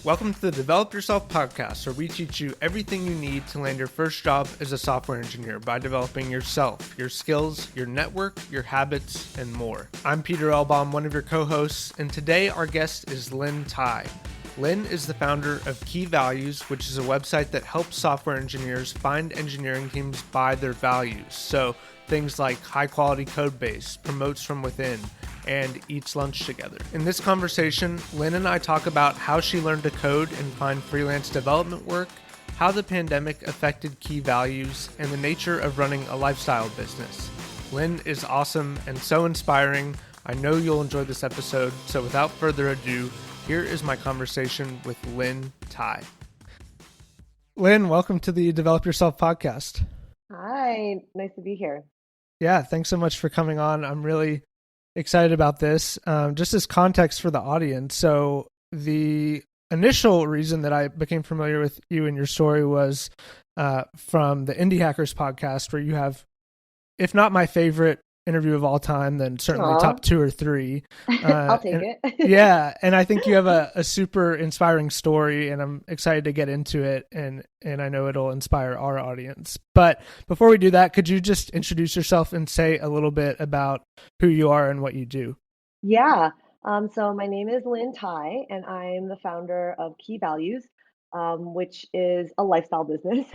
Welcome to the Develop Yourself podcast, where we teach you everything you need to land your first job as a software engineer by developing yourself, your skills, your network, your habits, and more. I'm Peter Elbaum, one of your co-hosts, and today our guest is Lynne Tye. Lynne is the founder of Key Values, which is a website that helps software engineers find engineering teams by their values. So things like high quality code base, promotes from within, and eats lunch together. In this conversation, Lynne and I talk about how she learned to code and find freelance development work, how the pandemic affected Key Values, and the nature of running a lifestyle business. Lynne is awesome and so inspiring. I know you'll enjoy this episode, so without further ado, here is my conversation with Lynne Tye. Lynne, welcome to the Develop Yourself podcast. Hi, nice to be here. Yeah, thanks so much for coming on. I'm really excited about this. Just as context for the audience, so the initial reason that I became familiar with you and your story was from the Indie Hackers podcast, where you have, if not my favorite interview of all time, then certainly top 2 or 3. I'll take it. Yeah, and I think you have a super inspiring story, and I'm excited to get into it, and I know it'll inspire our audience. But before we do that, could you just introduce yourself and say a little bit about who you are and what you do? Yeah. So my name is Lynne Tye, and I'm the founder of Key Values, which is a lifestyle business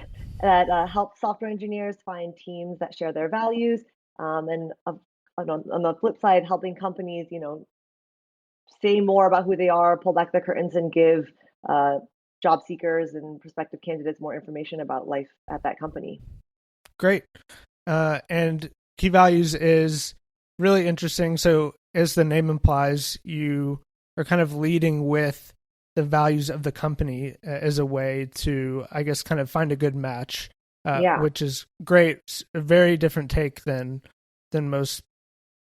that helps software engineers find teams that share their values. And on the flip side, helping companies, say more about who they are, pull back the curtains, and give job seekers and prospective candidates more information about life at that company. Great. And Key Values is really interesting. So as the name implies, you are kind of leading with the values of the company as a way to, I guess, kind of find a good match, which is great. It's a very different take than most,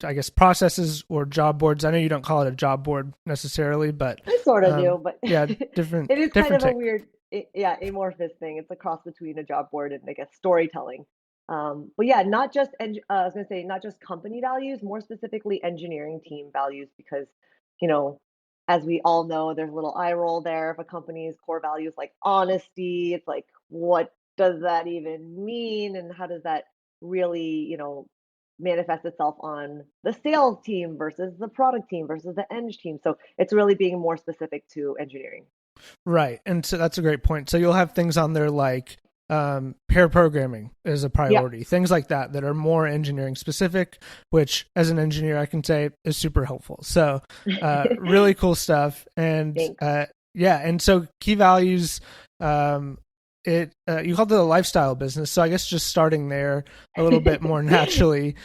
I guess, processes or job boards. I know you don't call it a job board necessarily, but I sort of do, but yeah, different. It is different kind of take. a weird, amorphous thing. It's a cross between a job board and, I guess, storytelling. But yeah, not just, I was going to say, not just company values, more specifically engineering team values, because, as we all know, there's a little eye roll there. If a company's core values like honesty, it's like, what does that even mean? And how does that really, manifest itself on the sales team versus the product team versus the eng team? So it's really being more specific to engineering. Right. And so that's a great point. So you'll have things on there like pair programming is a priority, things like that are more engineering specific, which as an engineer, I can say is super helpful. So really cool stuff. And and so Key Values, you called it a lifestyle business. So I guess just starting there a little bit more naturally,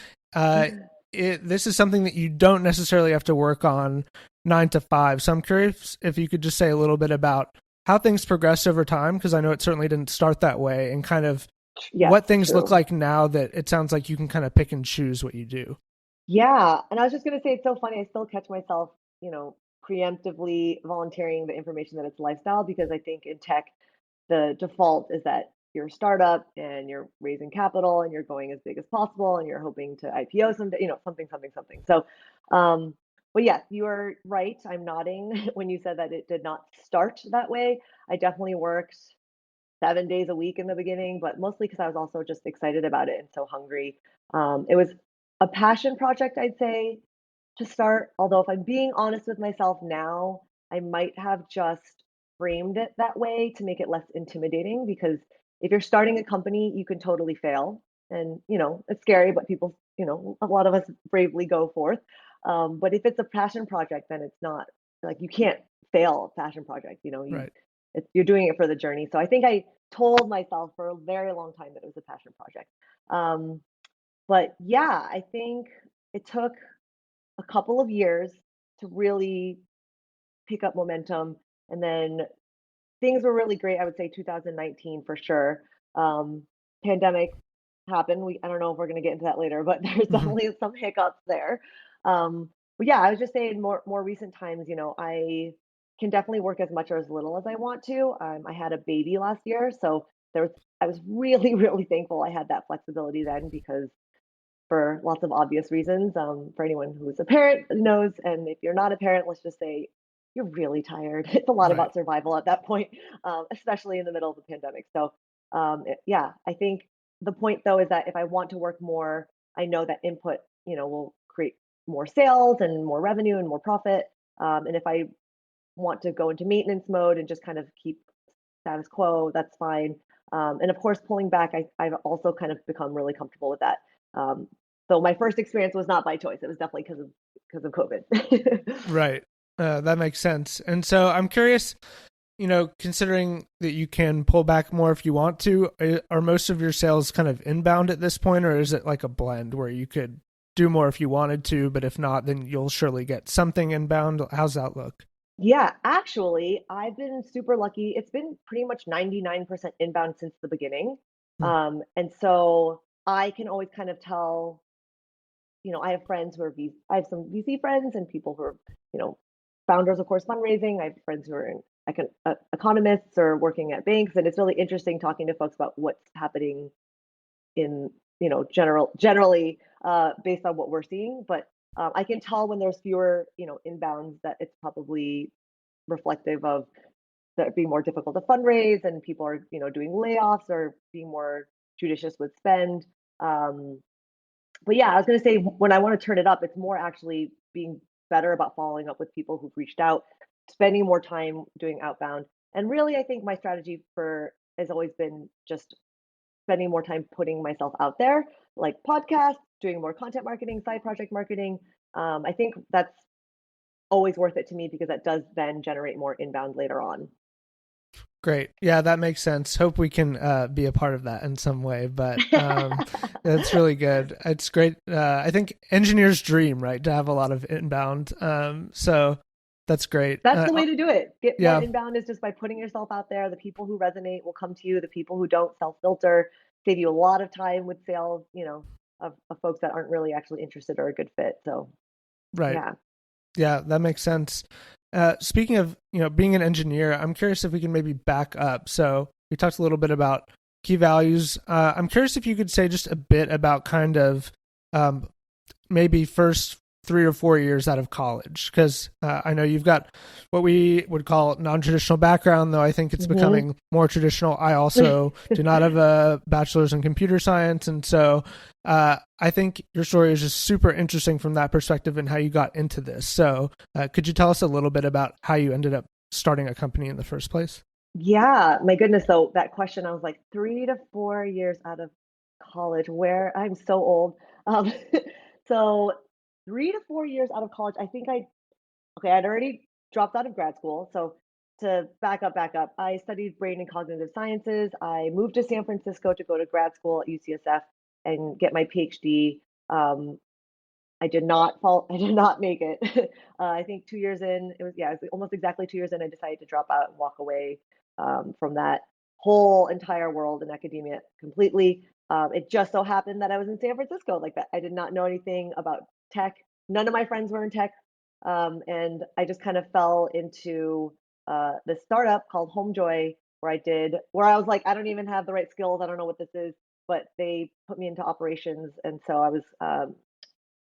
this is something that you don't necessarily have to work on 9 to 5. So I'm curious if you could just say a little bit about how things progressed over time, because I know it certainly didn't start that way, and kind of what things look like now that it sounds like you can kind of pick and choose what you do. Yeah. And I was just going to say, it's so funny. I still catch myself, preemptively volunteering the information that it's lifestyle, because I think in tech, the default is that you're a startup and you're raising capital and you're going as big as possible and you're hoping to IPO someday, something. So, but yes, you are right. I'm nodding when you said that it did not start that way. I definitely worked 7 days a week in the beginning, but mostly because I was also just excited about it and so hungry. It was a passion project, I'd say, to start. Although if I'm being honest with myself now, I might have just framed it that way to make it less intimidating, because if you're starting a company, you can totally fail. And, it's scary, but people, a lot of us bravely go forth. But if it's a passion project, then it's not like you can't fail a passion project. Right. You're doing it for the journey. So I think I told myself for a very long time that it was a passion project. But yeah, I think it took a couple of years to really pick up momentum. And then things were really great. I would say 2019 for sure. Pandemic happened. I don't know if we're going to get into that later, but there's definitely some hiccups there. But yeah, I was just saying more recent times, I can definitely work as much or as little as I want to. I had a baby last year, so I was really, really thankful I had that flexibility then, because for lots of obvious reasons, for anyone who's a parent knows, and if you're not a parent, let's just say you're really tired. It's a lot Right. about survival at that point, especially in the middle of the pandemic. So, yeah, I think the point though is that if I want to work more, I know that input, will create more sales and more revenue and more profit. And if I want to go into maintenance mode and just kind of keep status quo, that's fine. And of course, pulling back, I've also kind of become really comfortable with that. Um, so my first experience was not by choice; it was definitely because of COVID. Right. That makes sense. And so I'm curious, considering that you can pull back more if you want to, are most of your sales kind of inbound at this point, or is it like a blend where you could do more if you wanted to, but if not, then you'll surely get something inbound? How's that look? Yeah, actually, I've been super lucky. It's been pretty much 99% inbound since the beginning. Hmm. And so I can always kind of tell, I have friends who are I have some VC friends and people who are, you know, founders of course fundraising. I have friends who are economists or working at banks, and it's really interesting talking to folks about what's happening in, generally based on what we're seeing. But I can tell when there's fewer, inbounds that it's probably reflective of that being more difficult to fundraise and people are, doing layoffs or being more judicious with spend. Um, but yeah, I was going to say when I want to turn it up, it's more actually being better about following up with people who've reached out, spending more time doing outbound. And really, I think my strategy for has always been just spending more time putting myself out there, like podcasts, doing more content marketing, side project marketing. I think that's always worth it to me because that does then generate more inbound later on. Great. Yeah, that makes sense. Hope we can be a part of that in some way. But that's really good. It's great. I think engineers dream, right, to have a lot of inbound. So that's great. That's the way to do it. Get more Yeah, inbound is just by putting yourself out there. The people who resonate will come to you. The people who don't, self-filter, save you a lot of time with sales, of folks that aren't really actually interested or a good fit. So right. yeah. Yeah, that makes sense. Speaking of, being an engineer, I'm curious if we can maybe back up. So we talked a little bit about key values. I'm curious if you could say just a bit about kind of um, maybe first 3 or 4 years out of college, because I know you've got what we would call non-traditional background, though I think it's Hmm. becoming more traditional. I also do not have a bachelor's in computer science, and so I think your story is just super interesting from that perspective and how you got into this. So could you tell us a little bit about how you ended up starting a company in the first place? Yeah, my goodness. So that question, I was like 3 to 4 years out of college, where I'm so old. Um, so 3 to 4 years out of college, I think okay, I'd already dropped out of grad school. So to back up, I studied brain and cognitive sciences. I moved to San Francisco to go to grad school at UCSF and get my PhD. Um, I did not fall. I did not make it. I think 2 years in, it was almost exactly 2 years in. I decided to drop out and walk away from that whole entire world in academia completely. It just so happened that I was in San Francisco like that. I did not know anything about tech. None of my friends were in tech, and I just kind of fell into this startup called Homejoy, where I was like, I don't even have the right skills. I don't know what this is, but they put me into operations, and so I was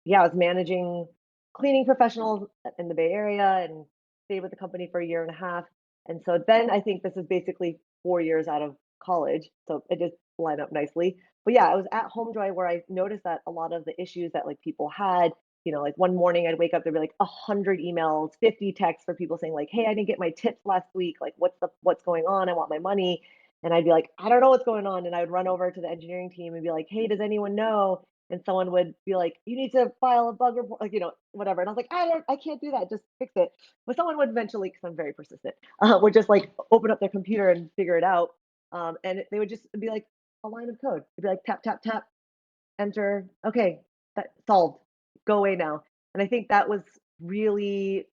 yeah, I was managing cleaning professionals in the Bay Area and stayed with the company for a year and a half. And so then I think this is basically 4 years out of college. So it just lined up nicely. But yeah, I was at Homejoy where I noticed that a lot of the issues that like people had, like one morning I'd wake up, there'd be like 100 emails, 50 texts for people saying like, hey, I didn't get my tips last week. Like, what's going on? I want my money. And I'd be like, I don't know what's going on. And I would run over to the engineering team and be like, hey, does anyone know? And someone would be like, you need to file a bug report, like, whatever. And I was like, I can't do that. Just fix it. But someone would eventually, because I'm very persistent, would just like open up their computer and figure it out. And they would just be like a line of code. It'd be like tap, tap, tap, enter. Okay, that solved. Go away now. And I think that was really,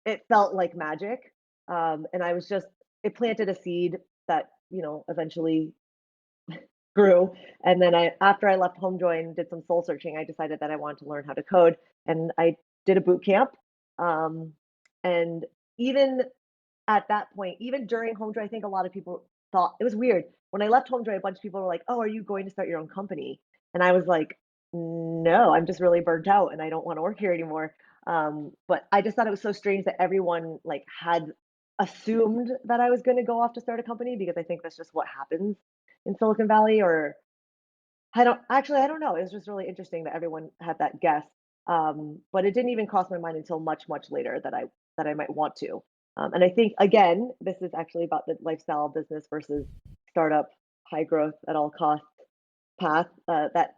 it felt like magic. And I was just, it planted a seed that, eventually grew. And then after I left Homejoy and did some soul searching, I decided that I wanted to learn how to code. And I did a boot camp. Um, and even at that point, even during Homejoy, I think a lot of people thought it was weird. When I left Homejoy, a bunch of people were like, oh, are you going to start your own company? And I was like, no, I'm just really burnt out and I don't want to work here anymore. But I just thought it was so strange that everyone like had assumed that I was going to go off to start a company because I think that's just what happens in Silicon Valley. Or I don't know. It was just really interesting that everyone had that guess. But it didn't even cross my mind until much, much later that I might want to. And I think again, this is actually about the lifestyle business versus startup, high growth at all costs path. That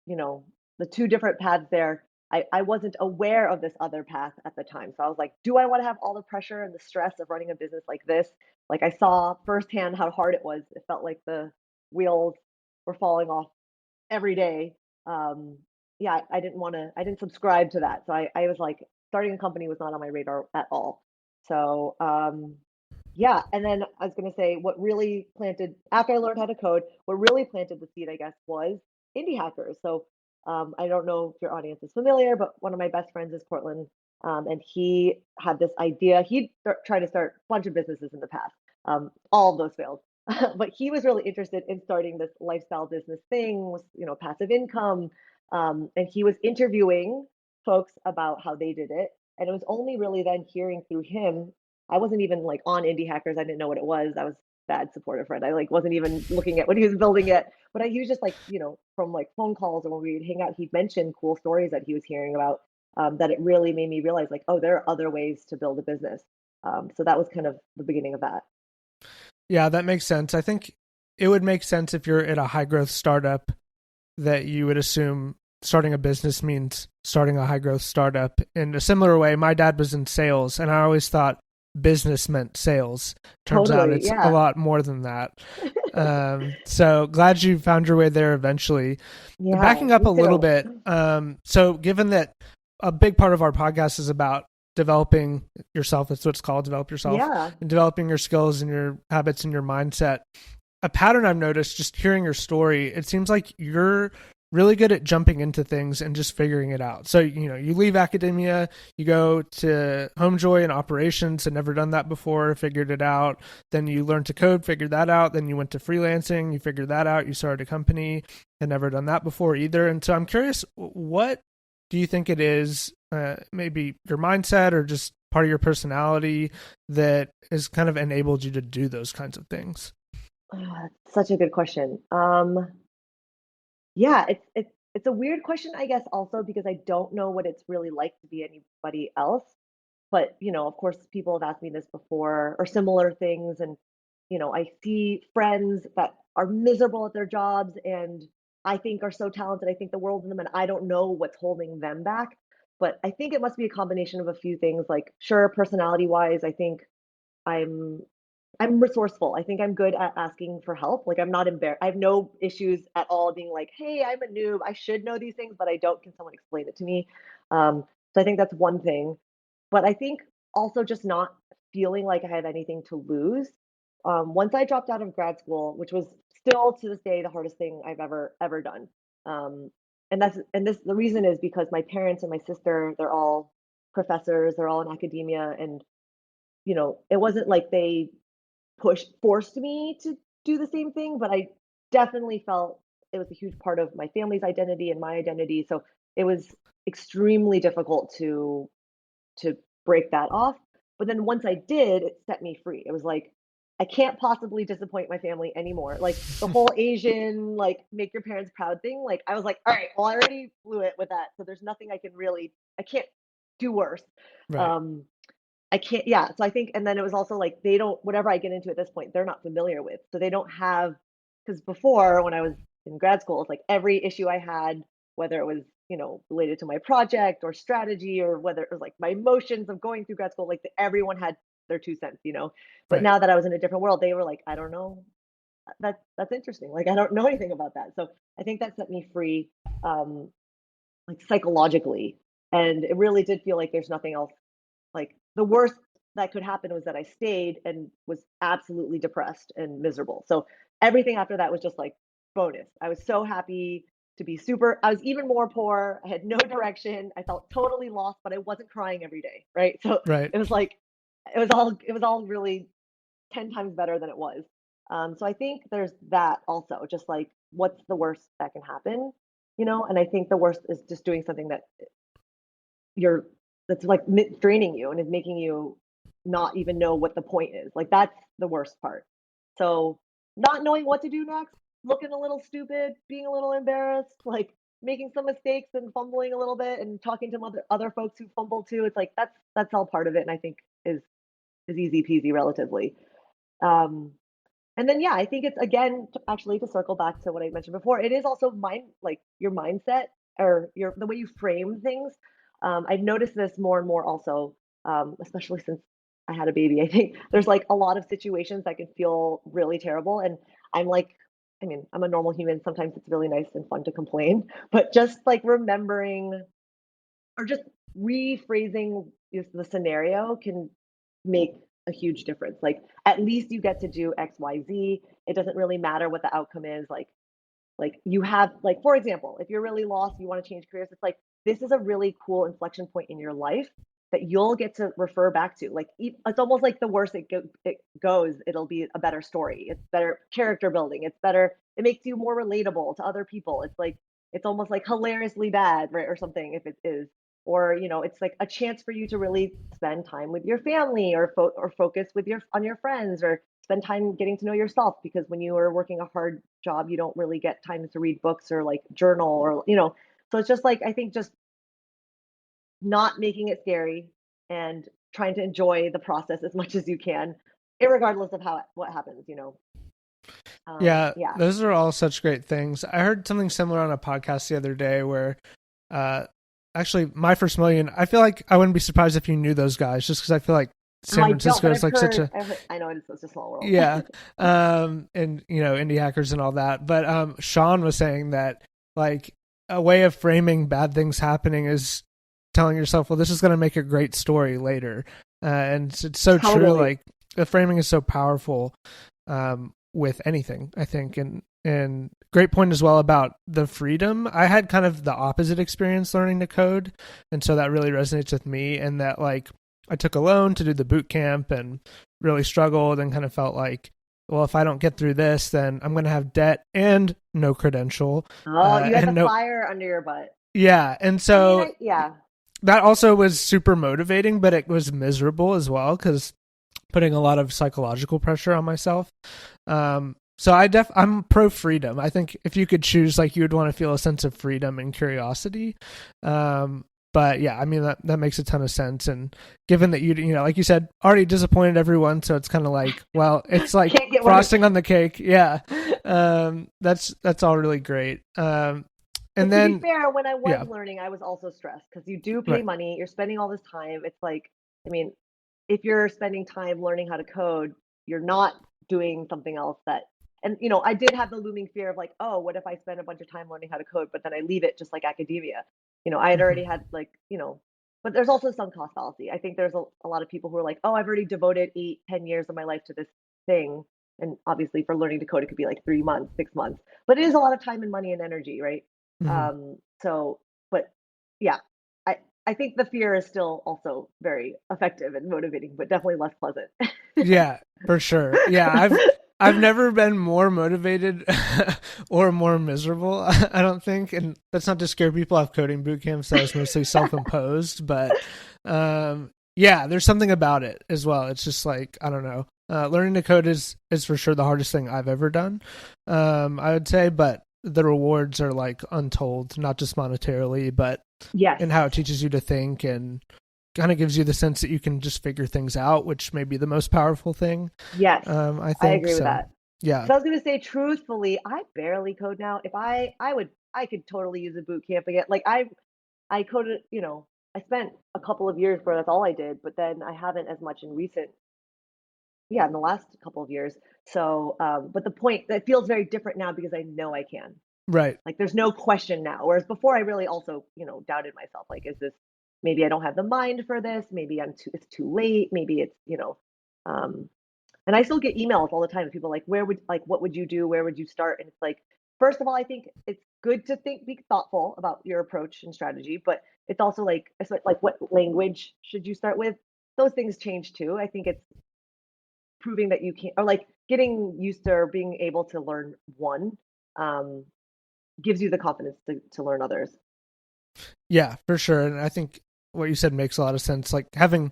you know, the two different paths there. I wasn't aware of this other path at the time. So I was like, do I want to have all the pressure and the stress of running a business like this? Like I saw firsthand how hard it was. It felt like the wheels were falling off every day. Yeah, I didn't subscribe to that. So I was like, starting a company was not on my radar at all. So, yeah. And then I was going to say what really planted, after I learned how to code, what really planted the seed, I guess, was indie hackers. So, I don't know if your audience is familiar, but one of my best friends is Portland. And he had this idea. He'd tried to start a bunch of businesses in the past. All of those failed. But he was really interested in starting this lifestyle business thing with, passive income. And he was interviewing folks about how they did it. And it was only really then hearing through him. I wasn't even like on Indie Hackers. I didn't know what it was. I was bad supportive friend. I like wasn't even looking at what he was building it. But he was just like, from like phone calls or when we would hang out, he'd mention cool stories that he was hearing about. That it really made me realize like, oh, there are other ways to build a business. So that was kind of the beginning of that. Yeah, that makes sense. I think it would make sense if you're at a high growth startup that you would assume starting a business means starting a high growth startup. In a similar way, my dad was in sales and I always thought business meant sales. Turns out Totally. it's a Yeah. lot more than that. So glad you found your way there eventually. Yeah, Backing up me a little too. bit, so given that a big part of our podcast is about developing yourself, that's what it's called, develop yourself, Yeah, and developing your skills and your habits and your mindset. A pattern I've noticed just hearing your story, it seems like you're really good at jumping into things and just figuring it out. So, you leave academia, you go to Homejoy and operations, had never done that before, figured it out. Then you learned to code, figured that out. Then you went to freelancing, you figured that out. You started a company, had never done that before either. And so I'm curious, what do you think it is, maybe your mindset or just part of your personality that has kind of enabled you to do those kinds of things? such a good question. Yeah, it's a weird question, I guess, also because I don't know what it's really like to be anybody else. But, of course, people have asked me this before or similar things. And, I see friends that are miserable at their jobs and I think are so talented. I think the world in them, and I don't know what's holding them back. But I think it must be a combination of a few things. Like, sure, personality wise, I think I'm I'm resourceful. I think I'm good at asking for help. Like I'm not embarrassed. I have no issues at all being like, "Hey, I'm a noob. I should know these things, but I don't. Can someone explain it to me?" So I think that's one thing. But I think also just not feeling like I have anything to lose. Once I dropped out of grad school, which was still to this day the hardest thing I've ever done. Um, and this the reason is because my parents and my sister, they're all professors. They're all in academia, and it wasn't like they forced me to do the same thing, but I definitely felt it was a huge part of my family's identity and my identity. So it was extremely difficult to break that off. But then once I did, it set me free. It was like I can't possibly disappoint my family anymore. Like the whole Asian like make your parents proud thing. Like I was like, all right, well I already blew it with that. So there's nothing I can't do worse. Right. Um I can't, yeah. So I think, and then it was also like they don't, whatever I get into at this point, they're not familiar with. So they don't have, because before when I was in grad school, it's like every issue I had, whether it was, related to my project or strategy or whether it was like my emotions of going through grad school, like everyone had their 2 cents. But Right. now that I was in a different world, they were like, I don't know. That's interesting. Like I don't know anything about that. So I think that set me free, um, like psychologically. And it really did feel like there's nothing else like the worst that could happen was that I stayed and was absolutely depressed and miserable. So everything after that was just like bonus. I was so happy to be I was even more poor. I had no direction. I felt totally lost, but I wasn't crying every day. Right. So Right. it was like, it was all really 10 times better than it was. So I think there's that also, just like, what's the worst that can happen? And I think the worst is just doing something that you're that's like draining you and is making you not even know what the point is. Like that's the worst part. So not knowing what to do next, looking a little stupid, being a little embarrassed, like making some mistakes and fumbling a little bit and talking to other folks who fumble too. It's like that's all part of it, and I think is easy peasy relatively. Um, and then yeah, I think it's again actually to circle back to what I mentioned before. It is also like your mindset or your the way you frame things. I've noticed this more and more also, especially since I had a baby. I think there's like a lot of situations that can feel really terrible, and I'm like, I mean, I'm a normal human. Sometimes it's really nice and fun to complain, but just like remembering or just rephrasing the scenario can make a huge difference. Like at least you get to do XYZ. It doesn't really matter what the outcome is. Like you have like for example, if you're really lost, you want to change careers, it's like this is a really cool inflection point in your life that you'll get to refer back to. Like it's almost like the worse it goes, it'll be a better story. It's better character building. It's better. It makes you more relatable to other people. It's like it's almost like hilariously bad, right, or something if it is. Or it's like a chance for you to really spend time with your family or or focus with your on your friends or spend time getting to know yourself because when you are working a hard job you don't really get time to read books or like journal or so it's just like I think just not making it scary and trying to enjoy the process as much as you can regardless of what happens. Yeah, Yeah. those are all such great things. I heard something similar on a podcast the other day where uh actually my first million, I feel like I wouldn't be surprised if you knew those guys just because I feel like Oh, San I don't, Francisco but is like such a I know it's a small world. yeah, and indie hackers and all that. But Sean was saying that like a way of framing bad things happening is telling yourself, well, this is going to make a great story later, and it's so true. Totally. Like the framing is so powerful with anything, I think, and great point as well about the freedom. I had kind of the opposite experience learning to code, and so that really resonates with me. And that like I took a loan to do the boot camp and really struggled and kind of felt like, well, if I don't get through this, then I'm going to have debt and no credential, Oh, you had the and no, fire under your butt. yeah. And I mean, so yeah. that also was super motivating, but it was miserable as well because putting a lot of psychological pressure on myself. So I'm pro freedom. I think if you could choose, like you would want to feel a sense of freedom and curiosity. But yeah, I mean that makes a ton of sense. And given that like you said, already disappointed everyone, so it's kind of like, well, it's like frosting on the cake. Yeah, that's all really great. And but to then, be fair, when I was yeah, learning, I was also stressed because you do pay right, money. You're spending all this time. It's like, I mean, if you're spending time learning how to code, you're not doing something else and I did have the looming fear of like, oh, what if I spend a bunch of time learning how to code, but then I leave it just like academia? I had mm-hmm. already had like, but there's also some cost fallacy. I think there's a lot of people who are like, oh, I've already devoted 8, 10 years of my life to this thing. And obviously for learning to code, it could be like 3 months, 6 months, but it is a lot of time and money and energy, right? Mm-hmm. So, but yeah, I think the fear is still also very effective and motivating, but definitely less pleasant. Yeah, for sure. Yeah, I've never been more motivated or more miserable, I don't think. And that's not to scare people off coding boot camps. That was mostly self-imposed, but yeah, there's something about it as well. It's just like, I don't know. Learning to code is for sure the hardest thing I've ever done. I would say, but the rewards are like untold, not just monetarily, but Yes. in how it teaches you to think and kind of gives you the sense that you can just figure things out, which may be the most powerful thing. Yes, I I think agree with so. that. Yeah. So I was gonna say, truthfully, I barely code now. If I could totally use a boot camp again. Like I coded, I spent a couple of years where that's all I did, but then I haven't as much in yeah, in the last couple of years. So, but the point that feels very different now because I know I can. Right. Like there's no question now. Whereas before I really also, doubted myself. Like, is this maybe I don't have the mind for this? Maybe it's too late. Maybe um, and I still get emails all the time of people like, what would you do? Where would you start? And it's like, first of all, I think it's good to be thoughtful about your approach and strategy, but it's also like, what language should you start with? Those things change too. I think it's proving that you can, or like getting used to or being able to learn one, um, gives you the confidence to learn others. Yeah, for sure. And I think what you said makes a lot of sense. Like having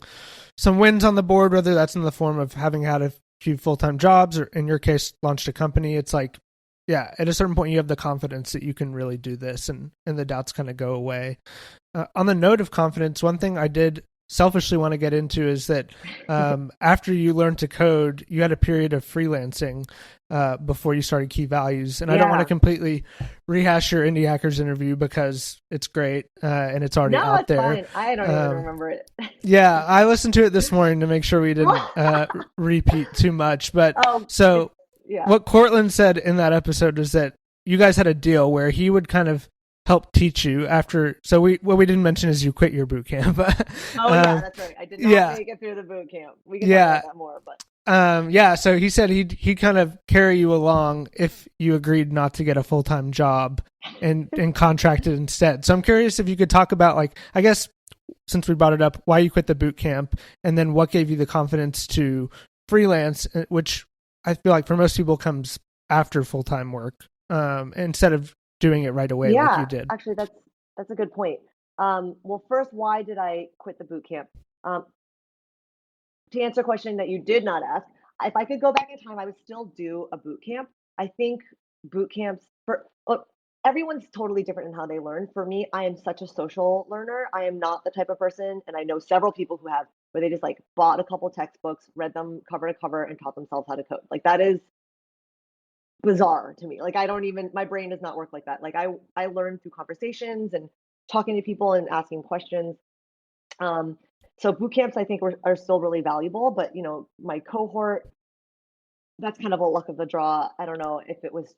some wins on the board, whether that's in the form of having had a few full-time jobs or in your case, launched a company. It's like, yeah, at a certain point you have the confidence that you can really do this and the doubts kind of go away. On the note of confidence, one thing I did selfishly want to get into is that after you learned to code, you had a period of freelancing before you started Key Values. And I don't want to completely rehash your Indie Hackers interview because it's great and it's already out there. Fine. I don't even remember it. Yeah, I listened to it this morning to make sure we didn't repeat too much. But what Cortland said in that episode is that you guys had a deal where he would kind of help teach you after. So what we didn't mention is you quit your boot camp. Yeah, that's right. I did not make it through the boot camp. We can talk about that more, but so he said he'd kind of carry you along if you agreed not to get a full-time job and contracted instead. So I'm curious if you could talk about, like, I guess since we brought it up, why you quit the boot camp and then what gave you the confidence to freelance, which I feel like for most people comes after full-time work, instead of doing it right away like you did. Actually, that's a good point. Well, first, why did I quit the boot camp? To answer a question that you did not ask, if I could go back in time, I would still do a boot camp. I think boot camps everyone's totally different in how they learn. For me, I am such a social learner. I am not the type of person, and I know several people who have, where they just like bought a couple textbooks, read them cover to cover, and taught themselves how to code. Like that is bizarre to me. Like I don't even, my brain does not work like that. Like I learn through conversations and talking to people and asking questions. So boot camps I think are still really valuable, but my cohort, that's kind of a luck of the draw. I don't know if it was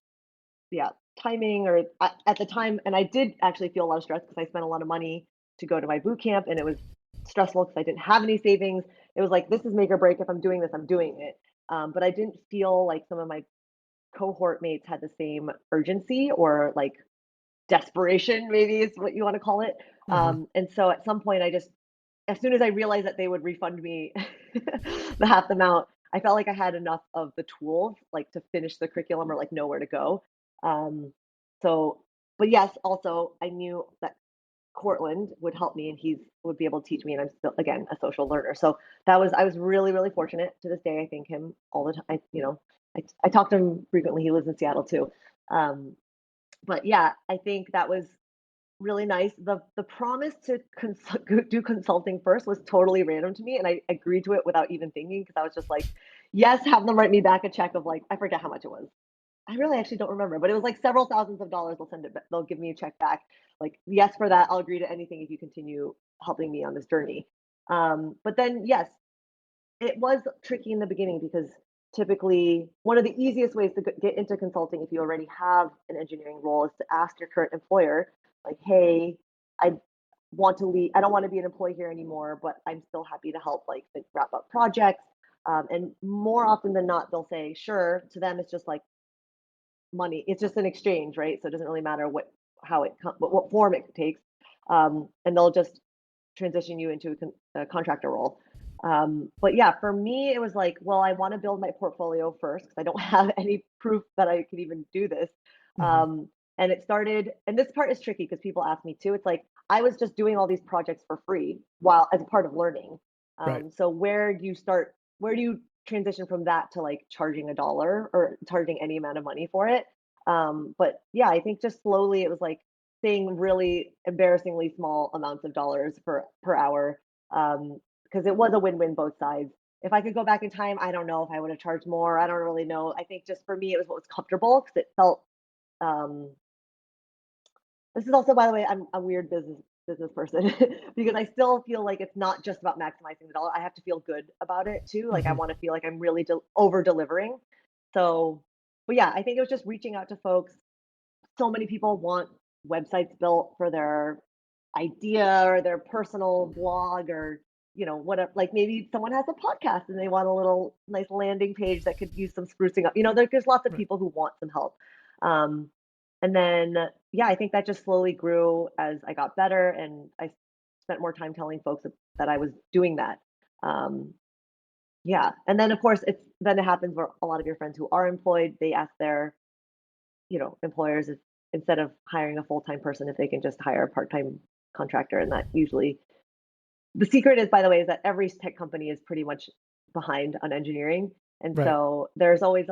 timing or at the time, and I did actually feel a lot of stress because I spent a lot of money to go to my boot camp, and it was stressful because I didn't have any savings. It was like, this is make or break. If I'm doing this, I'm doing it. But I didn't feel like some of my cohort mates had the same urgency or like desperation, maybe is what you want to call it. And so at some point, as soon as I realized that they would refund me the half the amount, I felt like I had enough of the tools like to finish the curriculum or like know where to go. But yes, also I knew that Cortland would help me and he would be able to teach me, and I'm still, again, a social learner. So I was really, really fortunate. To this day, I thank him all the time. I talk to him frequently. He lives in Seattle too. But yeah, I think that was really nice. The promise to do consulting first was totally random to me, and I agreed to it without even thinking because I was just like, yes, have them write me back a check of like, I forget how much it was. I really actually don't remember, but it was like several thousands of dollars. They'll give me a check back. Like, yes, for that, I'll agree to anything if you continue helping me on this journey. But then, yes, it was tricky in the beginning because typically one of the easiest ways to get into consulting if you already have an engineering role is to ask your current employer, like, hey, I want to leave. I don't want to be an employee here anymore, but I'm still happy to help like wrap up projects. And more often than not, they'll say, sure. To them, it's just like money. It's just an exchange, right? So it doesn't really matter what form it takes. And they'll just transition you into a contractor role. But yeah, for me, it was like, well, I want to build my portfolio first because I don't have any proof that I could even do this. And it started, and this part is tricky because people ask me too. It's like, I was just doing all these projects for free while as a part of learning. So where do you transition from that to like charging $1 or charging any amount of money for it? But yeah, I think just slowly it was like saying really embarrassingly small amounts of dollars per hour. Because it was a win-win both sides. If I could go back in time, I don't know if I would have charged more. I don't really know. I think just for me, it was what was comfortable because it felt. This is also, by the way, I'm a weird business person because I still feel like it's not just about maximizing the dollar. I have to feel good about it too. Like I want to feel like I'm really over delivering. So, but yeah, I think it was just reaching out to folks. So many people want websites built for their idea or their personal blog or whatever. Like maybe someone has a podcast and they want a little nice landing page that could use some sprucing up. There's lots of people who want some help. And then I think that just slowly grew as I got better and I spent more time telling folks that I was doing that. And then of course it happens where a lot of your friends who are employed, they ask their employers if, instead of hiring a full-time person, if they can just hire a part-time contractor, and that usually the secret is, by the way, is that every tech company is pretty much behind on engineering. And Right. so there's always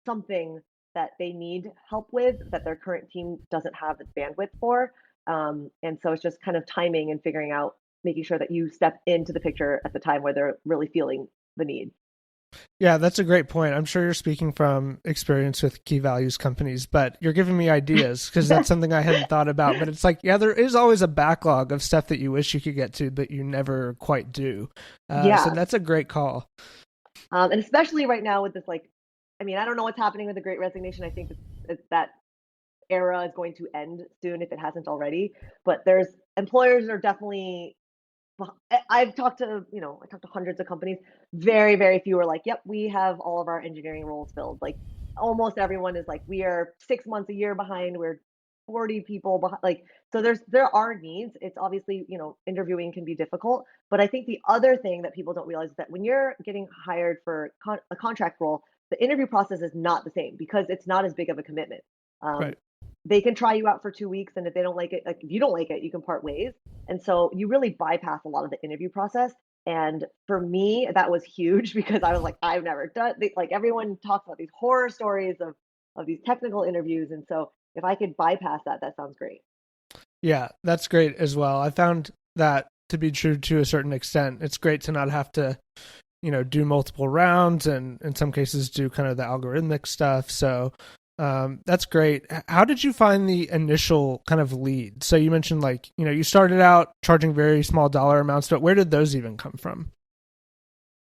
something that they need help with that their current team doesn't have the bandwidth for. And so it's just kind of timing and figuring out, making sure that you step into the picture at the time where they're really feeling the need. Yeah, that's a great point. I'm sure you're speaking from experience with key values companies, but you're giving me ideas because that's something I hadn't thought about. But it's like, yeah, there is always a backlog of stuff that you wish you could get to, but you never quite do. So Yeah. that's a great call. And especially right now with this, like, I mean, I don't know what's happening with the Great Resignation. I think that era is going to end soon if it hasn't already. But there's employers are definitely. I've talked to, I talked to hundreds of companies. Very, very few are like, yep, we have all of our engineering roles filled. Like almost everyone is like, we are 6 months, a year behind. We're 40 people behind. Like, so there are needs. It's obviously, interviewing can be difficult. But I think the other thing that people don't realize is that when you're getting hired for a contract role, the interview process is not the same because it's not as big of a commitment. Um, Right. they can try you out for 2 weeks, and if they don't like it, like if you don't like it, you can part ways. And so you really bypass a lot of the interview process. And for me, that was huge because I was like, I've never done, like everyone talks about these horror stories of these technical interviews. And so if I could bypass that, that sounds great. Yeah, that's great as well. I found that to be true to a certain extent. It's great to not have to, do multiple rounds and in some cases do kind of the algorithmic stuff. So that's great. How did you find the initial kind of lead? So you mentioned like, you started out charging very small dollar amounts, but where did those even come from?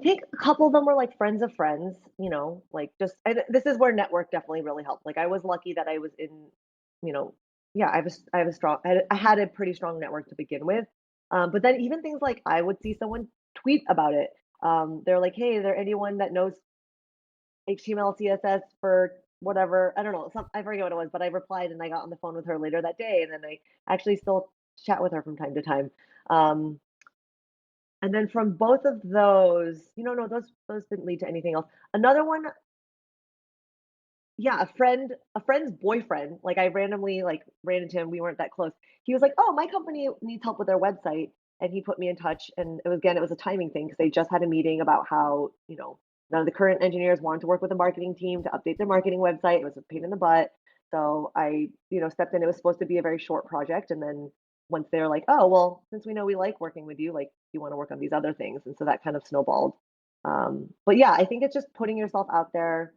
I think a couple of them were like friends of friends, like just, this is where network definitely really helped. Like I was lucky that I was in, you know, yeah, I have a strong, I had a pretty strong network to begin with. But then even things like I would see someone tweet about it. They're like, hey, is there anyone that knows HTML, CSS for whatever? I don't know. I forget what it was, but I replied and I got on the phone with her later that day. And then I actually still chat with her from time to time. Um, and then from both of those, no, those didn't lead to anything else. Another one, yeah, a friend's boyfriend, like I randomly like ran into him. We weren't that close. He was like, "Oh, my company needs help with their website." And he put me in touch. And it was a timing thing because they just had a meeting about how, none of the current engineers wanted to work with the marketing team to update their marketing website. It was a pain in the butt. So I, stepped in. It was supposed to be a very short project. And then once they're like, "Oh, well, since we know we like working with you, like you want to work on these other things." And so that kind of snowballed. But yeah, I think it's just putting yourself out there.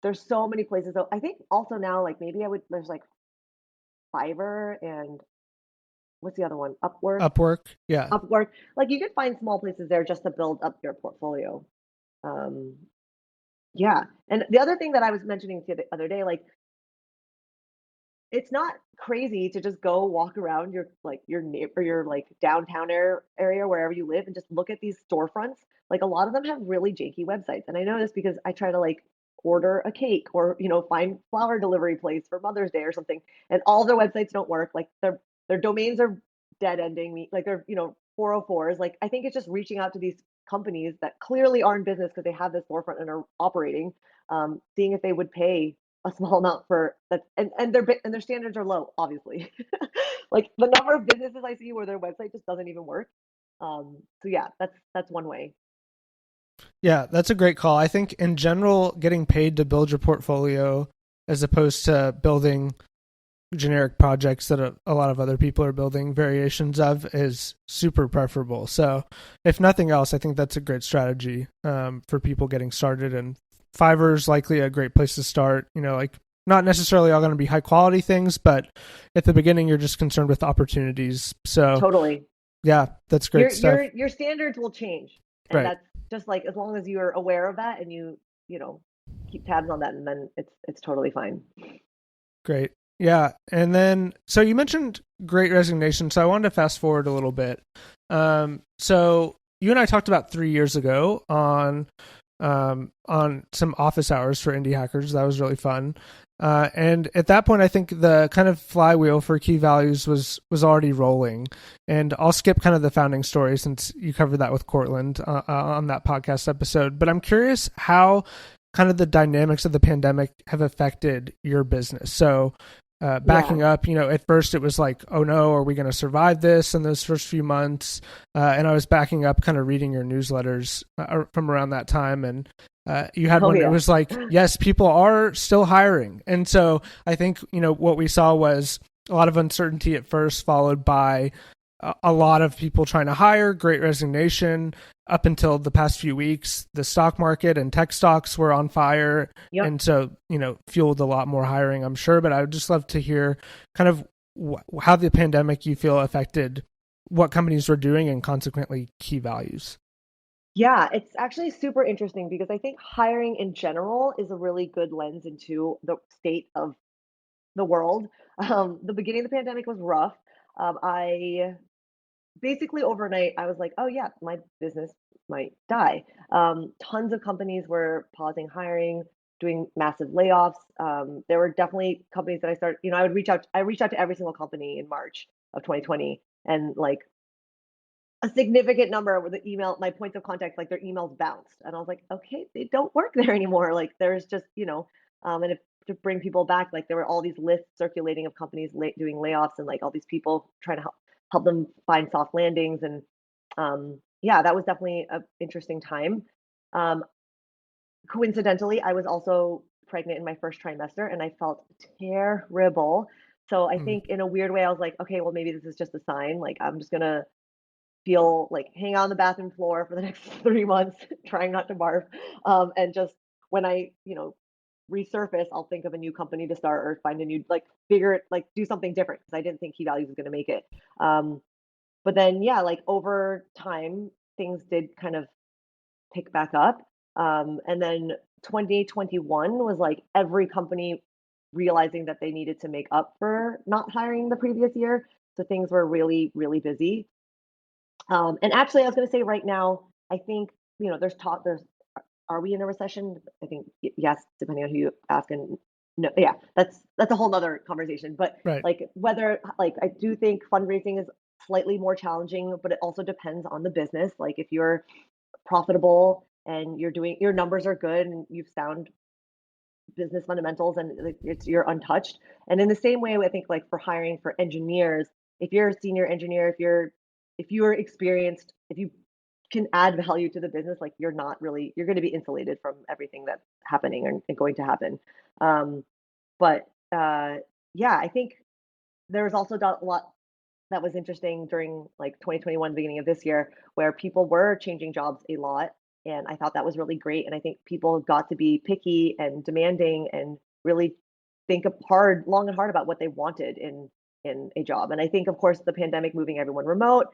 There's so many places. So I think also now, like maybe there's like Fiverr and what's the other one? Upwork. Upwork. Yeah. Upwork. Like you could find small places there just to build up your portfolio. Um, yeah. And the other thing that I was mentioning to you the other day, like it's not crazy to just go walk around your or your like downtown area wherever you live and just look at these storefronts. Like a lot of them have really janky websites, and I know this because I try to like order a cake or find flower delivery place for Mother's Day or something, and all their websites don't work. Like their domains are dead ending me, like they're 404s. Like I think it's just reaching out to these companies that clearly are in business because they have this storefront and are operating, seeing if they would pay a small amount for that, and their standards are low, obviously. Like the number of businesses I see where their website just doesn't even work. So yeah, that's one way. Yeah, that's a great call. I think in general, getting paid to build your portfolio as opposed to building generic projects that a lot of other people are building variations of is super preferable. So if nothing else, I think that's a great strategy for people getting started. And Fiverr is likely a great place to start. Like not necessarily all going to be high quality things, but at the beginning, you're just concerned with opportunities. So Totally. yeah, that's great Your stuff. your standards will change, and Right. that's just like as long as you're aware of that and you know keep tabs on that, and then it's totally fine. Great. Yeah. And then, so you mentioned Great Resignation. So I wanted to fast forward a little bit. So you and I talked about 3 years ago on some office hours for indie hackers. That was really fun. And at that point, I think the kind of flywheel for key values was already rolling. And I'll skip kind of the founding story since you covered that with Cortland on that podcast episode. But I'm curious how kind of the dynamics of the pandemic have affected your business. So backing Yeah. up, at first it was like, oh no, are we going to survive this in those first few months? And I was backing up, kind of reading your newsletters from around that time. And you had Oh one, it yeah. was like, yes, people are still hiring. And so I think, what we saw was a lot of uncertainty at first, followed by a lot of people trying to hire, great resignation. Up until the past few weeks, the stock market and tech stocks were on fire. Yep. And so, fueled a lot more hiring, I'm sure. But I would just love to hear kind of how the pandemic you feel affected what companies were doing and consequently key values. Yeah, it's actually super interesting because I think hiring in general is a really good lens into the state of the world. The beginning of the pandemic was rough. I basically overnight I was like, oh yeah, my business might die. Tons of companies were pausing hiring, doing massive layoffs. There were definitely companies that I started, I reached out to every single company in March of 2020, and like a significant number with the email, my points of contact, like their emails bounced. And I was like, okay, they don't work there anymore. Like there's just, and if, to bring people back, like there were all these lists circulating of companies doing layoffs and like all these people trying to help them find soft landings. And yeah, that was definitely an interesting time. Um, Coincidentally, I was also pregnant in my first trimester and I felt terrible. So I Mm. think in a weird way, I was like, okay, well, maybe this is just a sign. Like I'm just going to feel like hang out on the bathroom floor for the next 3 months, trying not to barf. And just when I, resurface, I'll think of a new company to start or find a new, like, figure it, like, do something different because I didn't think Key Values was going to make it. Um, but then, yeah, like over time, things did kind of pick back up. And then 2021 was like every company realizing that they needed to make up for not hiring the previous year. So things were really, really busy. And actually, I was going to say right now, I think, there's talk, are we in a recession? I think yes, depending on who you ask. And no, yeah, that's a whole nother conversation. But Right. like whether, like, I do think fundraising is slightly more challenging, but it also depends on the business. Like if you're profitable and your numbers are good and you've sound business fundamentals and like, you're untouched. And in the same way, I think like for hiring for engineers, if you're a senior engineer, if you're experienced, if you can add value to the business, like you're going to be insulated from everything that's happening and going to happen. Um, but yeah, I think there was also a lot that was interesting during like 2021, beginning of this year, where people were changing jobs a lot. And I thought that was really great. And I think people got to be picky and demanding and really think long and hard about what they wanted in a job. And I think, of course, the pandemic moving everyone remote,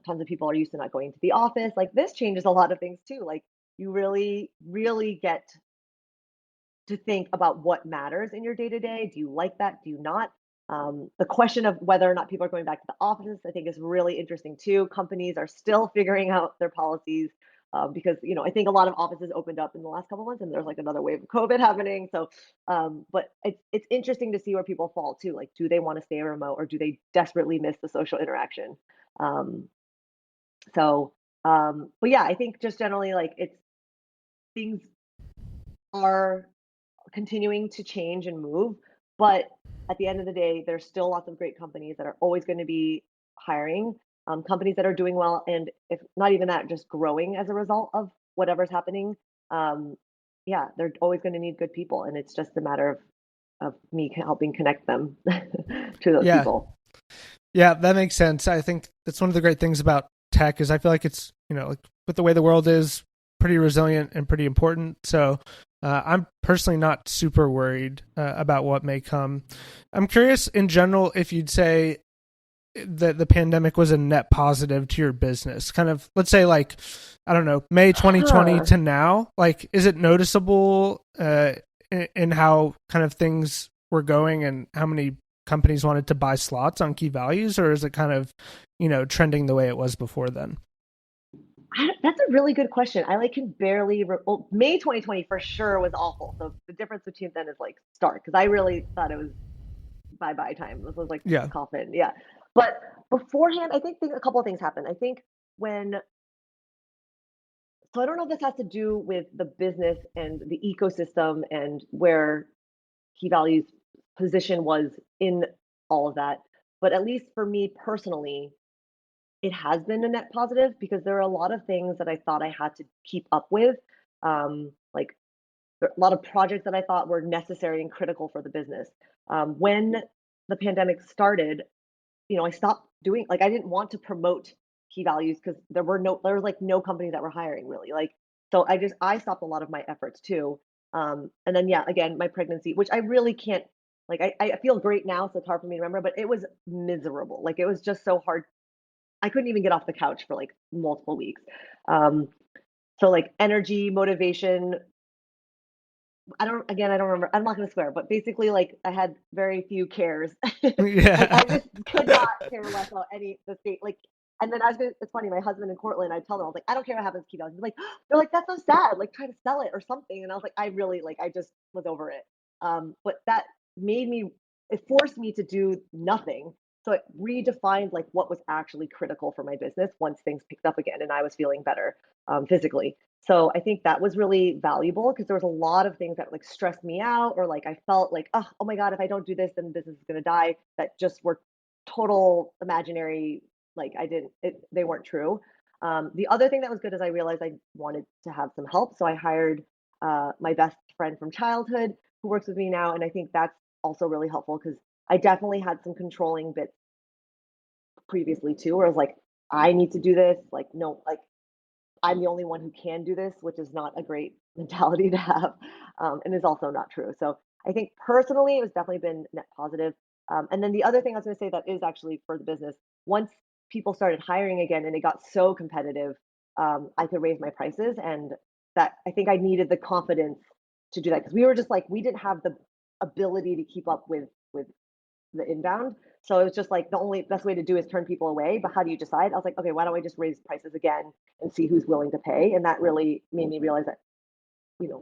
tons of people are used to not going to the office. Like this changes a lot of things too. Like you really, really get to think about what matters in your day to day. Do you like that? Do you not? The question of whether or not people are going back to the offices, I think, is really interesting too. Companies are still figuring out their policies because I think a lot of offices opened up in the last couple of months, and there's like another wave of COVID happening. So, but it's interesting to see where people fall too. Like, do they want to stay remote, or do they desperately miss the social interaction? Um, so, but yeah, I think just generally, like it's things are continuing to change and move. But at the end of the day, there's still lots of great companies that are always going to be hiring, companies that are doing well. And if not even that, just growing as a result of whatever's happening. Um, yeah, they're always going to need good people. And it's just a matter of me helping connect them to those Yeah. people. Yeah, that makes sense. I think that's one of the great things about tech is I feel like it's, like with the way the world is, pretty resilient and pretty important. So I'm personally not super worried about what may come. I'm curious in general if you'd say that the pandemic was a net positive to your business. Kind of, let's say like, I don't know, May 2020 Huh. to now, like, is it noticeable in how kind of things were going and how many companies wanted to buy slots on key values, or is it kind of, trending the way it was before then? That's a really good question. I like can barely. Well, May 2020 for sure was awful. So the difference between then is like stark because I really thought it was bye bye time. This was like Yeah. coffin. Yeah. But beforehand, I think a couple of things happened. I think when, so I don't know if this has to do with the business and the ecosystem and where key values position was in all of that. But at least for me personally, it has been a net positive because there are a lot of things that I thought I had to keep up with. Like a lot of projects that I thought were necessary and critical for the business. When the pandemic started, I stopped doing, like, I didn't want to promote key values because there was like no companies that were hiring really. Like, so I stopped a lot of my efforts too. And then yeah, again, my pregnancy, which I really can't, like, I feel great now, so it's hard for me to remember, but it was miserable. Like, it was just so hard. I couldn't even get off the couch for like multiple weeks. Um, so like energy, motivation, I don't remember. I'm not going to swear, but basically, like, I had very few cares. Like, Yeah. I just could not care less about any the state. Like, and then it's funny. My husband in Cortland, I tell them, I was like, I don't care what happens to keto. He's like, they're like, that's so sad. Like, try to sell it or something. And I was like, I really, like, I just was over it. But that made me, it forced me to do nothing. So it redefined like what was actually critical for my business once things picked up again and I was feeling better physically. So I think that was really valuable because there was a lot of things that like stressed me out or like I felt like, oh my God, if I don't do this, then the business is going to die. That just were total imaginary. Like they weren't true. The other thing that was good is I realized I wanted to have some help. So I hired my best friend from childhood who works with me now. And I think that's also really helpful because I definitely had some controlling bits previously too, where I was like, I need to do this. Like, no, like I'm the only one who can do this, which is not a great mentality to have, and is also not true. So I think personally, it was definitely been net positive. And then the other thing I was going to say that is actually for the business, once people started hiring again and it got so competitive, I could raise my prices, and that I think I needed the confidence to do that because we were just like we didn't have the ability to keep up with the inbound. So it was just like the only best way to do is turn people away. But how do you decide? I was like, okay, why don't I just raise prices again and see who's willing to pay? And that really made me realize that,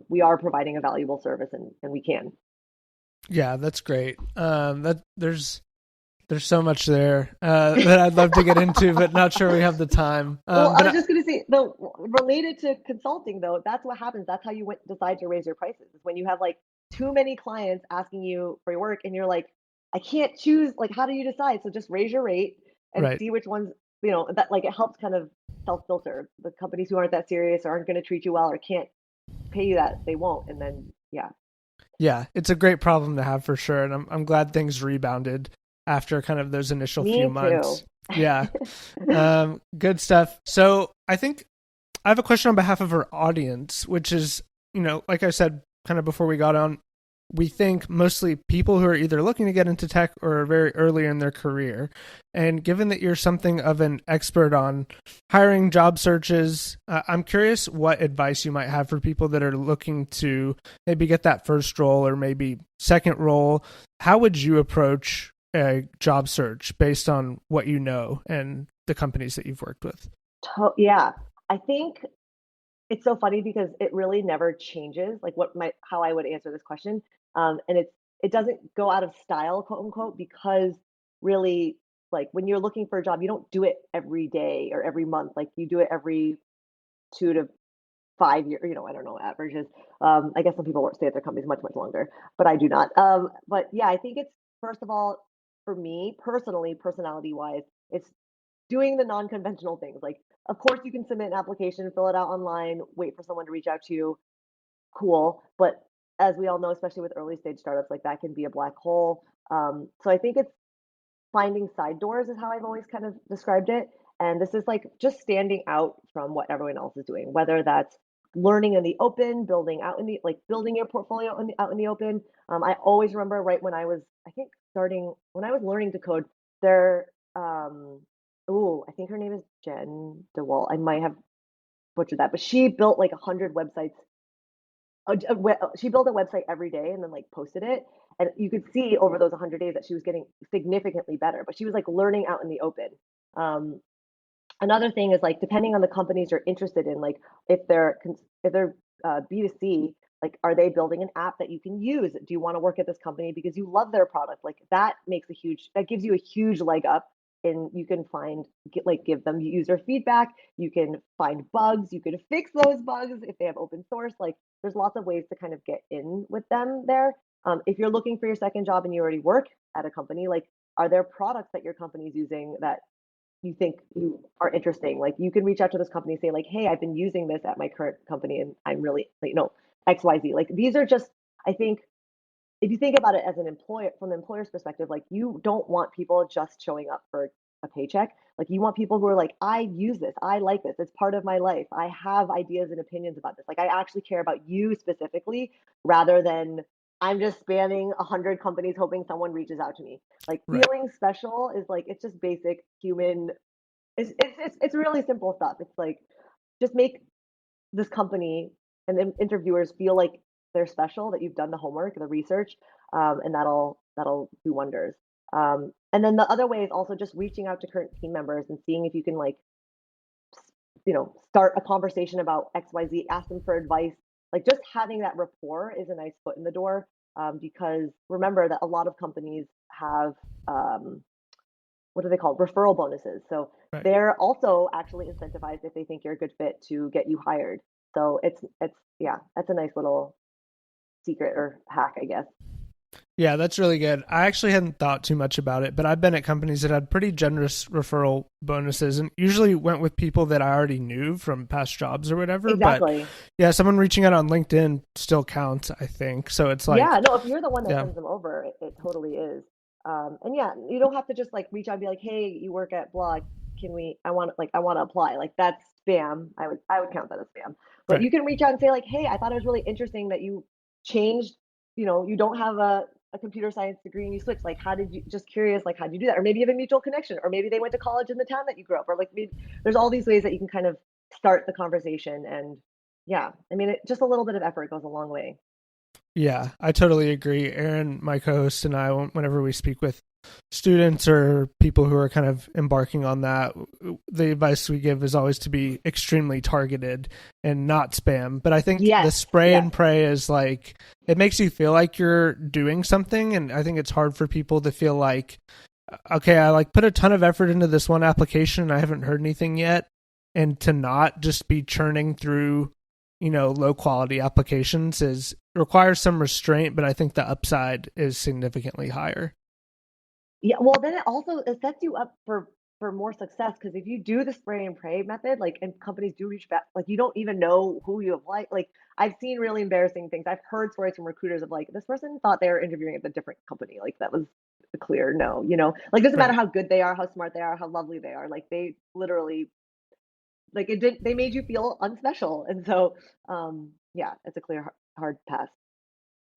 we are providing a valuable service and we can. Yeah, that's great. That there's so much there that I'd love to get into, but not sure we have the time. Well, I But was just going to say, though, related to consulting, though, that's what happens. That's how you decide to raise your prices. Is when you have like too many clients asking you for your work, and you're like, I can't choose. Like, how do you decide? So just raise your rate and right. see which ones, that like it helps kind of self filter the companies who aren't that serious or aren't going to treat you well or can't pay you that they won't. And then yeah, Yeah, it's a great problem to have for sure, and I'm glad things rebounded after kind of those initial few me too. months. Yeah. Good stuff. So I think I have a question on behalf of our audience, which is, like I said, kind of before we got on, we think mostly people who are either looking to get into tech or are very early in their career. And given that you're something of an expert on hiring, job searches, I'm curious what advice you might have for people that are looking to maybe get that first role or maybe second role. How would you approach a job search based on what you know and the companies that you've worked with? Yeah, I think it's so funny because it really never changes, like how I would answer this question. And it doesn't go out of style, quote unquote, because really, like when you're looking for a job, you don't do it every day or every month. Like you do it every 2 to 5 years. I don't know averages. I guess some people stay at their companies much longer, but I do not. But yeah, I think it's first of all for me personally, personality wise, it's doing the non-conventional things. Like, of course, you can submit an application, fill it out online, wait for someone to reach out to you. Cool. But as we all know, especially with early stage startups, like that can be a black hole. So I think it's finding side doors is how I've always kind of described it. And this is like just standing out from what everyone else is doing, whether that's learning in the open, building out in the like building your portfolio out in the open. I always remember right when I was, I think starting when I was learning to code, there oh, I think her name is Jen DeWalt. I might have butchered that, but she built like 100 websites. She built a website every day and then like posted it, and you could see over those 100 days that she was getting significantly better. But she was like learning out in the open. Um, Another thing is like depending on the companies you're interested in, like if they're B2C, like are they building an app that you can use? Do you want to work at this company because you love their product? Like that gives you a huge leg up, and you can give them user feedback. You can find bugs. You can fix those bugs if they have open source. Like there's lots of ways to kind of get in with them there. If you're looking for your second job and you already work at a company, like, are there products that your company is using that you think you are interesting? Like, you can reach out to this company and say like, hey, I've been using this at my current company and I'm really like, XYZ. Like, these are just, I think, if you think about it as an employer, from the employer's perspective, like, you don't want people just showing up for a paycheck. Like, you want people who are like, I use this, I like this, it's part of my life, I have ideas and opinions about this. Like, I actually care about you specifically, rather than I'm just spamming 100 companies hoping someone reaches out to me. Like, Right. feeling special is like, it's just basic human. It's really simple stuff. It's like, just make this company and the interviewers feel like they're special, that you've done the homework, the research, and that'll do wonders. And then the other way is also just reaching out to current team members and seeing if you can, like, start a conversation about XYZ, ask them for advice. Like, just having that rapport is a nice foot in the door, because remember that a lot of companies have, what do they call, referral bonuses. So Right. they're also actually incentivized if they think you're a good fit to get you hired. So it's yeah, that's a nice little secret or hack, I guess. Yeah, that's really good. I actually hadn't thought too much about it, but I've been at companies that had pretty generous referral bonuses and usually went with people that I already knew from past jobs or whatever. But Exactly. yeah, someone reaching out on LinkedIn still counts, I think. So it's like, Yeah, no, if you're the one that yeah, sends them over, it totally is. And yeah, you don't have to just like reach out and be like, "Hey, you work at Blog. Can we? I want to apply." Like, that's spam. I would count that as spam. But right. you can reach out and say like, "Hey, I thought it was really interesting that you changed. You don't have a computer science degree and you switched. Like, how did you? Just curious. Like, how did you do that? Or maybe you have a mutual connection. Or maybe they went to college in the town that you grew up. Or like, maybe there's all these ways that you can kind of start the conversation. And yeah, I mean, just a little bit of effort goes a long way. Yeah, I totally agree. Aaron, my co-host, and I, whenever we speak with students or people who are kind of embarking on that, the advice we give is always to be extremely targeted and not spam. But I think the Yes, spray yes. and pray is like, it makes you feel like you're doing something. And I think it's hard for people to feel like, okay, I like put a ton of effort into this one application and I haven't heard anything yet. And to not just be churning through, low quality applications is requires some restraint, but I think the upside is significantly higher. Yeah, well, then it sets you up for more success, because if you do the spray and pray method, like, and companies do reach back, like, you don't even know who you apply. Like, I've seen really embarrassing things. I've heard stories from recruiters of like, this person thought they were interviewing at a different company. Like, that was a clear no. Like, doesn't matter Right. how good they are, how smart they are, how lovely they are. Like, they literally, like, it did. They made you feel unspecial, and so, yeah, it's a clear hard pass.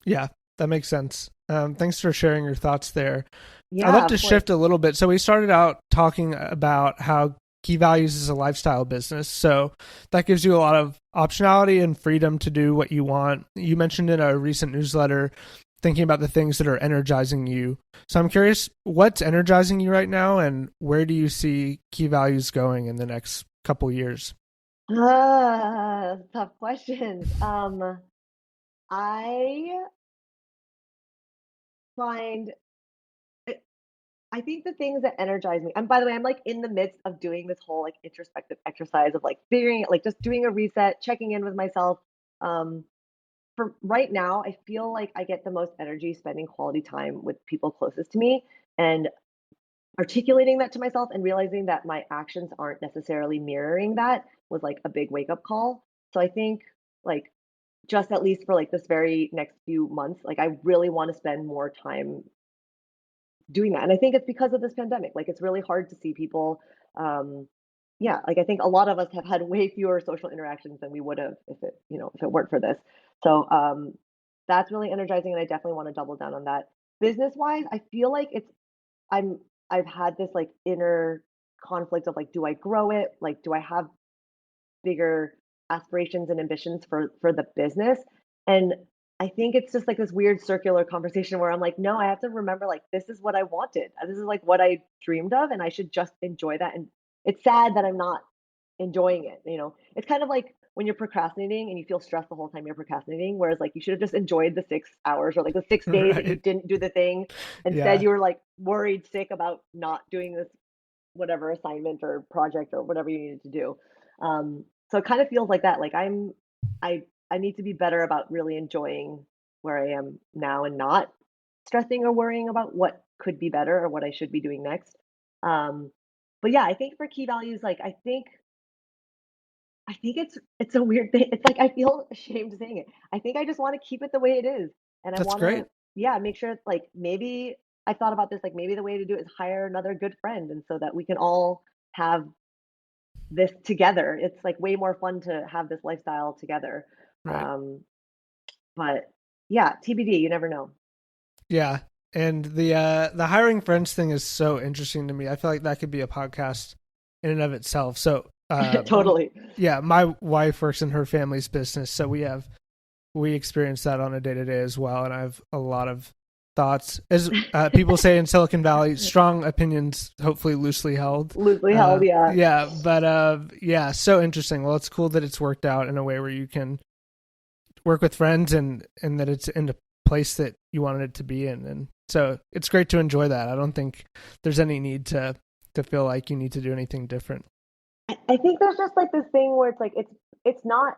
Yeah, that makes sense. Thanks for sharing your thoughts there. I'd love Yeah, to of course. shift a little bit. So we started out talking about how Key Values is a lifestyle business. So that gives you a lot of optionality and freedom to do what you want. You mentioned in a recent newsletter thinking about the things that are energizing you. So I'm curious, what's energizing you right now and where do you see Key Values going in the next couple years? Tough questions. I find I think the things that energize me, and by the way, I'm like in the midst of doing this whole like introspective exercise of like figuring it, like just doing a reset, checking in with myself. Um, for right now, I feel like I get the most energy spending quality time with people closest to me, and articulating that to myself and realizing that my actions aren't necessarily mirroring that was like a big wake up call. So I think, like, just at least for like this very next few months, like, I really want to spend more time doing that. And I think it's because of this pandemic. Like, it's really hard to see people. Yeah, like, I think a lot of us have had way fewer social interactions than we would have if it weren't for this. So that's really energizing, and I definitely want to double down on that. Business wise, I feel like I'm I've had this like inner conflict of like, do I grow it? Like, do I have bigger aspirations and ambitions for the business? And I think it's just like this weird circular conversation where I'm like, no, I have to remember, like, this is what I wanted. This is like what I dreamed of, and I should just enjoy that. And it's sad that I'm not enjoying it. It's kind of like when you're procrastinating and you feel stressed the whole time you're procrastinating, whereas like you should have just enjoyed the 6 hours or like the 6 days that you Right. didn't do the thing. Instead, Yeah. you were like worried sick about not doing this whatever assignment or project or whatever you needed to do. So it kind of feels like that. Like, I I need to be better about really enjoying. where I am now and not stressing or worrying about what could be better or what I should be doing next. Um, but yeah, I think for key values, like I think it's a weird thing. It's like I feel ashamed saying it. I think I just want to keep it the way it is, and I That's want to, great. yeah, make sure it's like maybe I thought about this. Like maybe the way to do it is hire another good friend, and so that we can all have this together. It's like way more fun to have this lifestyle together. Right. Um, but yeah, TBD. You never know. Yeah. And the hiring friends thing is so interesting to me. I feel like that could be a podcast in and of itself. So Totally. yeah, my wife works in her family's business, so we experience that on a day to day as well. And I have a lot of thoughts, as people say in Silicon Valley, strong opinions, hopefully loosely held. Loosely held, yeah. Yeah, but yeah, so interesting. Well, it's cool that it's worked out in a way where you can work with friends and that it's in a place that you wanted it to be in. And so it's great to enjoy that. I don't think there's any need to feel like you need to do anything different. I think there's just like this thing where it's like it's not,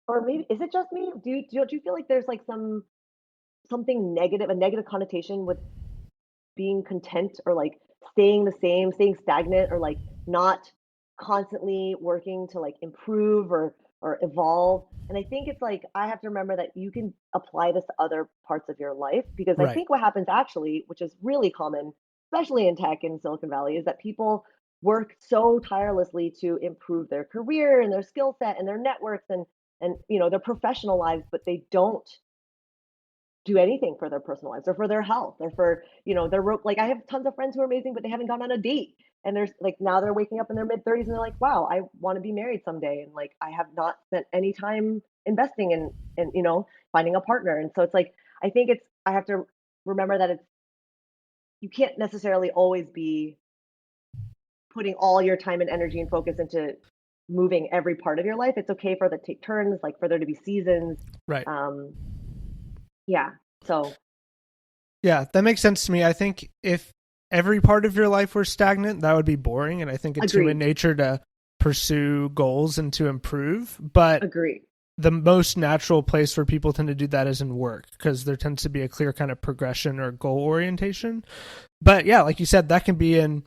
or maybe is it just me? Do you feel like there's like something negative, a negative connotation with being content or like staying the same, staying stagnant, or like not constantly working to like improve or evolve. And I think it's like I have to remember that you can apply this to other parts of your life, because I Right. think what happens actually, which is really common, especially in tech in Silicon Valley, is that people work so tirelessly to improve their career and their skill set and their networks and their professional lives, but they don't do anything for their personal lives or for their health or for their like I have tons of friends who are amazing, but they haven't gone on a date, and there's like now they're waking up in their mid 30s and they're like, wow, I want to be married someday, and like I have not spent any time investing in finding a partner. And so it's like I have to remember that it's you can't necessarily always be putting all your time and energy and focus into moving every part of your life. It's okay for that to take turns, like for there to be seasons. Right. um yeah, so Yeah, that makes sense to me. I think if every part of your life were stagnant, that would be boring. And I think it's human agree. nature to pursue goals and to improve. But Agree. the most natural place where people tend to do that is in work, because there tends to be a clear kind of progression or goal orientation. But yeah, like you said, that can be in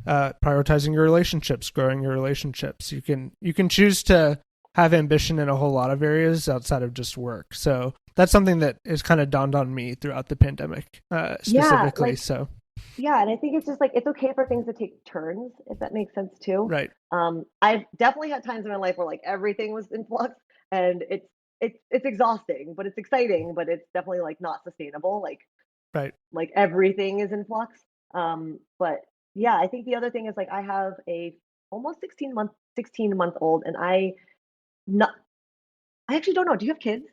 prioritizing your relationships, growing your relationships. You can choose to have ambition in a whole lot of areas outside of just work. So that's something that is kind of dawned on me throughout the pandemic, Yeah, specifically. So yeah, and I think it's just like it's okay for things to take turns, if that makes sense too. right, I've definitely had times in my life where like everything was in flux, and it's exhausting, but it's exciting, but it's definitely like not sustainable. right, Like everything is in flux. But yeah, I think the other thing is like I have a almost 16-month old, and not I actually don't know. Do you have kids?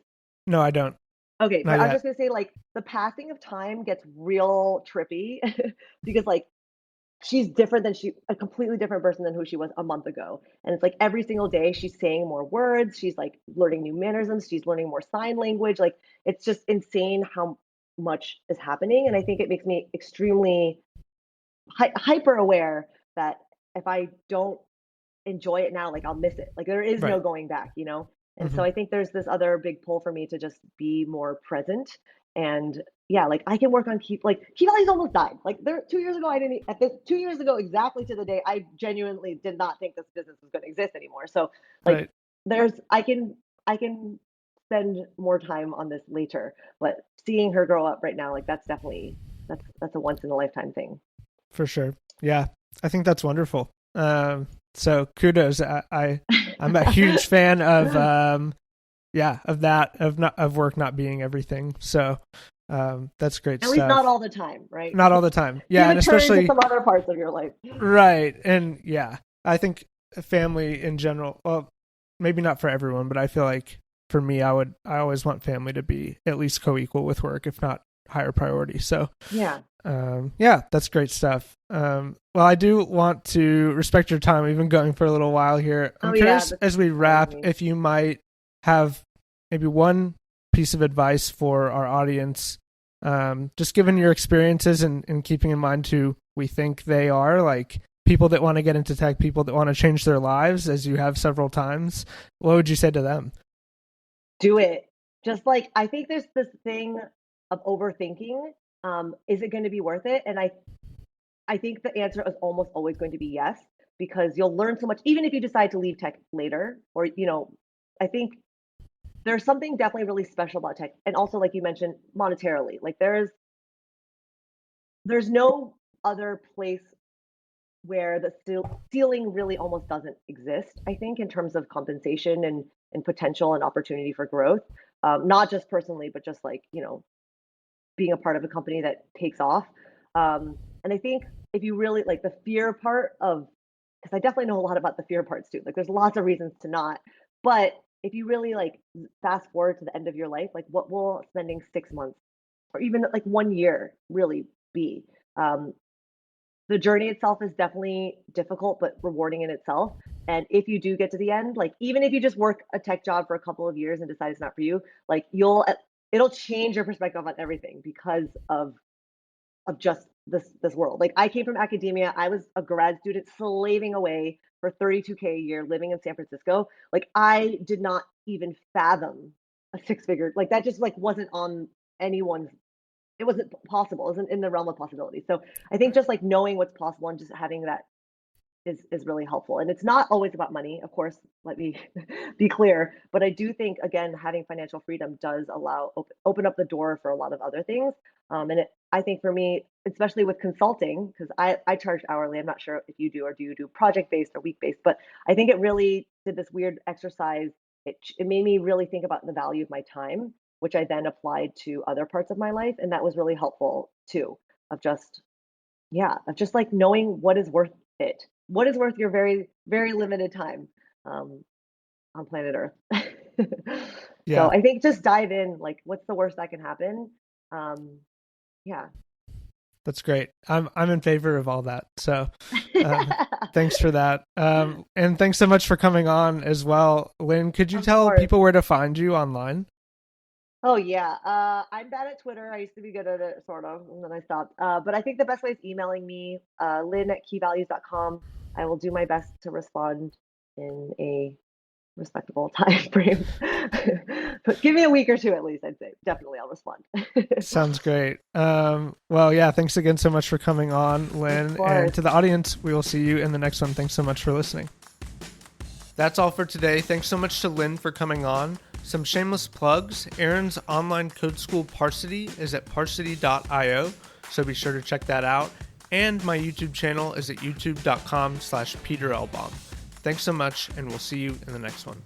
no, I don't, Okay, but not I was yet. just gonna say, like, the passing of time gets real trippy because, like, she's different than a completely different person than who she was a month ago. And it's like every single day she's saying more words, she's like learning new mannerisms, she's learning more sign language. Like, it's just insane how much is happening. And I think it makes me extremely hyper aware that if I don't enjoy it now, like I'll miss it. Like there is no Right. going back. And so Hmm. I think there's this other big pull for me to just be more present. And yeah, like I can work on Key Valley's almost died. Like there 2 years ago, I didn't at this 2 years ago exactly to the day, I genuinely did not think this business was going to exist anymore. So like Right. there's I can spend more time on this later. But seeing her grow up right now, like that's definitely that's a once in a lifetime thing. For sure. Yeah, I think that's wonderful. So kudos. I'm a huge fan of yeah, of that, of work not being everything. So that's great At least not stuff. all the time, right? Not all the time. Yeah, Give and a turn to especially some other parts of your life. right. And yeah, I think family in general, well, maybe not for everyone, but I feel like for me, I always want family to be at least co-equal with work, if not higher priority. So Yeah. yeah, that's great stuff. Well, I do want to respect your time. We've been going for a little while here. Oh I'm yeah, curious that's as we fine with wrap, me. if you might have maybe one piece of advice for our audience, just given your experiences and keeping in mind who we think they are, like people that want to get into tech, people that want to change their lives, as you have several times. What would you say to them? Do it. just like, I think there's this thing of overthinking. Is it going to be worth it? And I think the answer is almost always going to be yes, because you'll learn so much, even if you decide to leave tech later, or, I think there's something definitely really special about tech. And also, like you mentioned, monetarily, like there's no other place where the ceiling really almost doesn't exist, I think, in terms of compensation and potential and opportunity for growth. Not just personally, but just like, being a part of a company that takes off. And I think if you really like the fear part of, because I definitely know a lot about the fear parts too. Like there's lots of reasons to not, but if you really like fast forward to the end of your life, like what will spending 6 months or even like 1 year really be? Um, the journey itself is definitely difficult, but rewarding in itself. And if you do get to the end, like even if you just work a tech job for a couple of years and decide it's not for you, like it'll change your perspective on everything because of just this world. Like I came from academia. I was a grad student slaving away for 32K a year living in San Francisco. Like I did not even fathom a six-figure, like that just like wasn't on anyone's, it wasn't possible. It wasn't in the realm of possibility. So I think just like knowing what's possible and just having that is really helpful. And it's not always about money, of course, let me be clear, but I do think again having financial freedom does allow open up the door for a lot of other things. And I think for me, especially with consulting, because I charge hourly. I'm not sure if you do, or do you do project based or week based, but I think it really did this weird exercise. It made me really think about the value of my time, which I then applied to other parts of my life, and that was really helpful too, of just, yeah, of just like knowing what is worth it. What is worth your very, very limited time um, on planet Earth? So Yeah, I think just dive in, like, what's the worst that can happen? Um, yeah. that's great. I'm in favor of all that. So thanks for that. And thanks so much for coming on as well. Lynne, could you Of tell course. people where to find you online? Oh yeah. I'm bad at Twitter. I used to be good at it, sort of, and then I stopped. But I think the best way is emailing me, lynn@keyvalues.com. I will do my best to respond in a respectable time frame. But give me a week or two at least, I'd say. Definitely I'll respond. Sounds great. Well, yeah, thanks again so much for coming on, Of Lynne. And course. to the audience, we will see you in the next one. Thanks so much for listening. That's all for today. Thanks so much to Lynne for coming on. Some shameless plugs. Aaron's online code school Parsity is at parsity.io, so be sure to check that out. And my YouTube channel is at youtube.com/PeterLbaum. Thanks so much, and we'll see you in the next one.